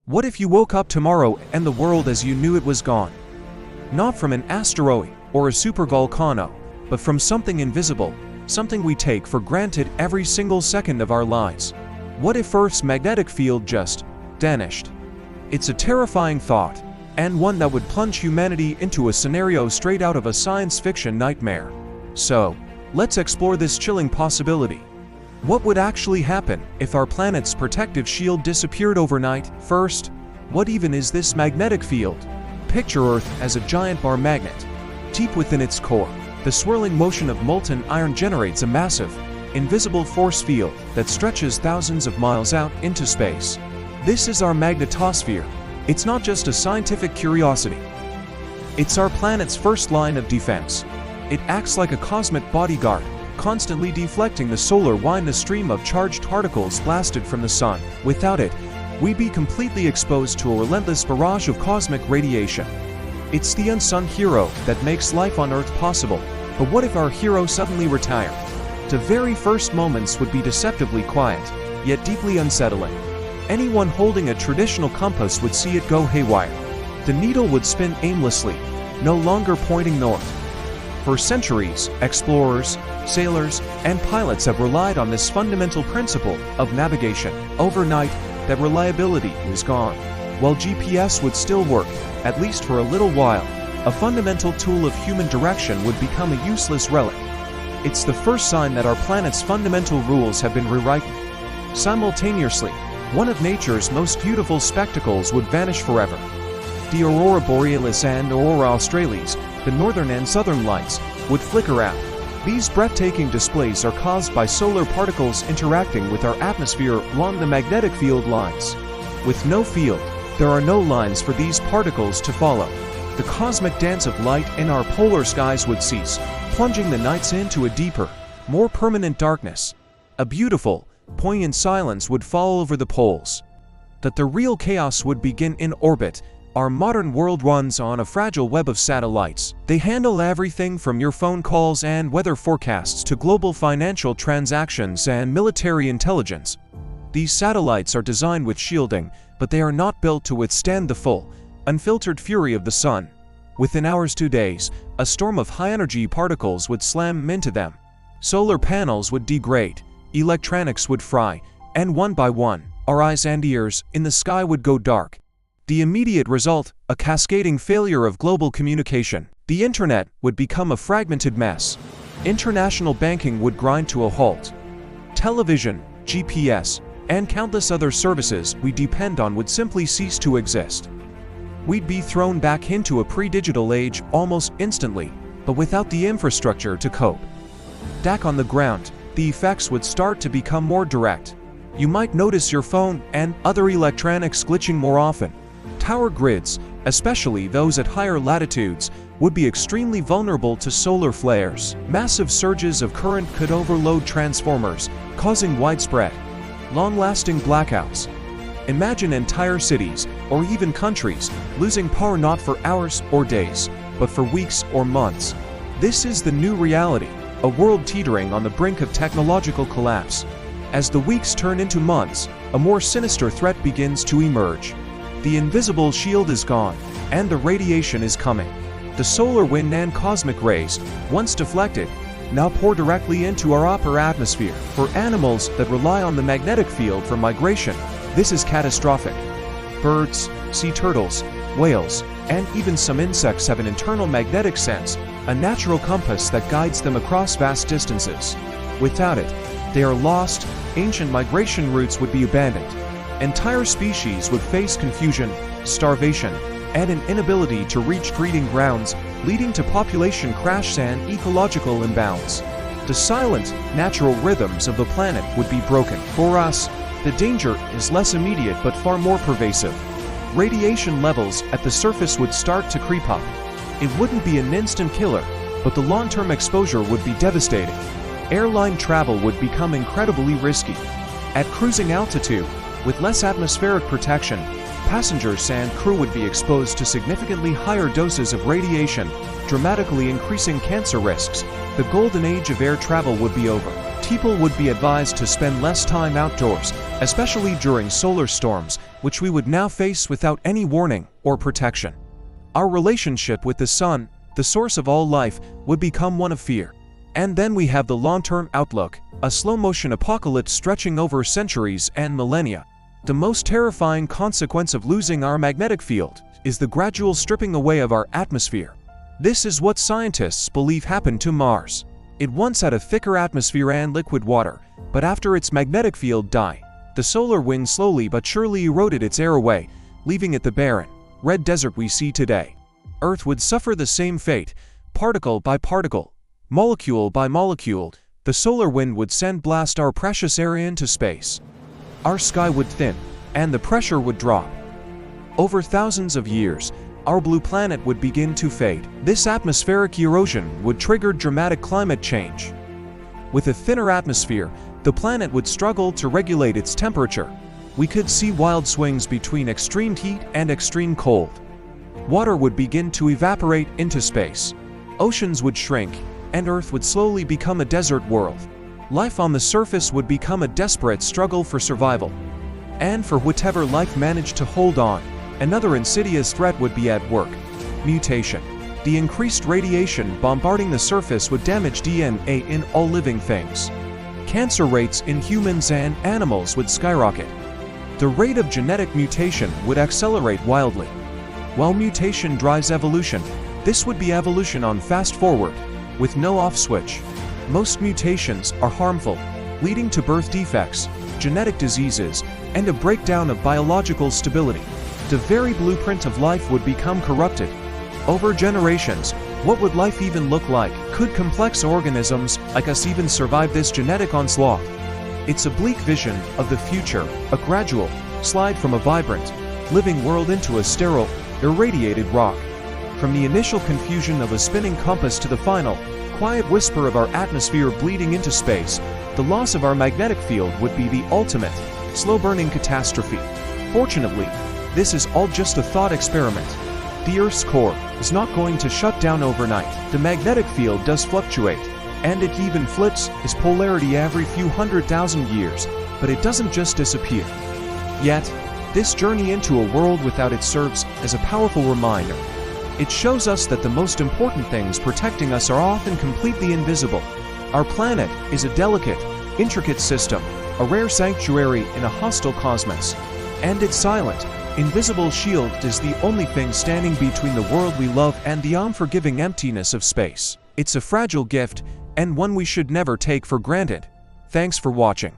What if you woke up tomorrow and the world as you knew it was gone? Not from an asteroid or a supervolcano, but from something invisible, something we take for granted every single second of our lives. What if Earth's magnetic field just vanished? It's a terrifying thought, and one that would plunge humanity into a scenario straight out of a science fiction nightmare. So, let's explore this chilling possibility. What would actually happen if our planet's protective shield disappeared overnight? First, what even is this magnetic field? Picture Earth as a giant bar magnet. Deep within its core, the swirling motion of molten iron generates a massive, invisible force field that stretches thousands of miles out into space. This is our magnetosphere. It's not just a scientific curiosity. It's our planet's first line of defense. It acts like a cosmic bodyguard, constantly deflecting the solar wind, a stream of charged particles blasted from the sun. Without it, we'd be completely exposed to a relentless barrage of cosmic radiation. It's the unsung hero that makes life on Earth possible. But what if our hero suddenly retired? The very first moments would be deceptively quiet, yet deeply unsettling. Anyone holding a traditional compass would see it go haywire. The needle would spin aimlessly, no longer pointing north. For centuries, explorers, sailors, and pilots have relied on this fundamental principle of navigation. Overnight, that reliability is gone. While GPS would still work, at least for a little while, a fundamental tool of human direction would become a useless relic. It's the first sign that our planet's fundamental rules have been rewritten. Simultaneously, one of nature's most beautiful spectacles would vanish forever. The aurora borealis and aurora australis, the northern and southern lights, would flicker out. These breathtaking displays are caused by solar particles interacting with our atmosphere along the magnetic field lines. With no field, there are no lines for these particles to follow. The cosmic dance of light in our polar skies would cease, plunging the nights into a deeper, more permanent darkness. A beautiful, poignant silence would fall over the poles. That the real chaos would begin in orbit. Our modern world runs on a fragile web of satellites. They handle everything from your phone calls and weather forecasts to global financial transactions and military intelligence. These satellites are designed with shielding, but they are not built to withstand the full, unfiltered fury of the sun. Within hours to days, a storm of high-energy particles would slam into them. Solar panels would degrade, electronics would fry, and one by one, our eyes and ears in the sky would go dark. The immediate result, a cascading failure of global communication. The internet would become a fragmented mess. International banking would grind to a halt. Television, GPS, and countless other services we depend on would simply cease to exist. We'd be thrown back into a pre-digital age almost instantly, but without the infrastructure to cope. Back on the ground, the effects would start to become more direct. You might notice your phone and other electronics glitching more often. Power grids, especially those at higher latitudes, would be extremely vulnerable to solar flares. Massive surges of current could overload transformers, causing widespread, long-lasting blackouts. Imagine entire cities, or even countries, losing power not for hours or days, but for weeks or months. This is the new reality, a world teetering on the brink of technological collapse. As the weeks turn into months, a more sinister threat begins to emerge. The invisible shield is gone, and the radiation is coming. The solar wind and cosmic rays, once deflected, now pour directly into our upper atmosphere. For animals that rely on the magnetic field for migration, this is catastrophic. Birds, sea turtles, whales, and even some insects have an internal magnetic sense, a natural compass that guides them across vast distances. Without it, they are lost. Ancient migration routes would be abandoned. Entire species would face confusion, starvation, and an inability to reach breeding grounds, leading to population crash and ecological imbalance. The silent, natural rhythms of the planet would be broken. For us, the danger is less immediate but far more pervasive. Radiation levels at the surface would start to creep up. It wouldn't be an instant killer, but the long-term exposure would be devastating. Airline travel would become incredibly risky. At cruising altitude, with less atmospheric protection, passengers and crew would be exposed to significantly higher doses of radiation, dramatically increasing cancer risks. The golden age of air travel would be over. people would be advised to spend less time outdoors, especially during solar storms, which we would now face without any warning or protection. Our relationship with the sun, the source of all life, would become one of fear. And then we have the long-term outlook, a slow-motion apocalypse stretching over centuries and millennia. The most terrifying consequence of losing our magnetic field is the gradual stripping away of our atmosphere. This is what scientists believe happened to Mars. It once had a thicker atmosphere and liquid water, but after its magnetic field died, the solar wind slowly but surely eroded its air away, leaving it the barren, red desert we see today. Earth would suffer the same fate. Particle by particle, molecule by molecule, the solar wind would send blast our precious air into space. Our sky would thin, and the pressure would drop. Over thousands of years, our blue planet would begin to fade. This atmospheric erosion would trigger dramatic climate change. With a thinner atmosphere, the planet would struggle to regulate its temperature. We could see wild swings between extreme heat and extreme cold. Water would begin to evaporate into space. Oceans would shrink, and Earth would slowly become a desert world. Life on the surface would become a desperate struggle for survival. And for whatever life managed to hold on, another insidious threat would be at work: mutation. The increased radiation bombarding the surface would damage DNA in all living things. Cancer rates in humans and animals would skyrocket. The rate of genetic mutation would accelerate wildly. While mutation drives evolution, this would be evolution on fast forward, with no off switch. Most mutations are harmful, leading to birth defects, genetic diseases, and a breakdown of biological stability. The very blueprint of life would become corrupted. Over generations, what would life even look like? Could complex organisms like us even survive this genetic onslaught? It's a bleak vision of the future, a gradual slide from a vibrant, living world into a sterile, irradiated rock. From the initial confusion of a spinning compass to the final, quiet whisper of our atmosphere bleeding into space, the loss of our magnetic field would be the ultimate, slow-burning catastrophe. Fortunately, this is all just a thought experiment. The Earth's core is not going to shut down overnight. The magnetic field does fluctuate, and it even flips its polarity every few 100,000 years, but it doesn't just disappear. Yet, this journey into a world without it serves as a powerful reminder. It shows us that the most important things protecting us are often completely invisible. Our planet is a delicate, intricate system, a rare sanctuary in a hostile cosmos. And its silent, invisible shield is the only thing standing between the world we love and the unforgiving emptiness of space. It's a fragile gift, and one we should never take for granted. Thanks for watching.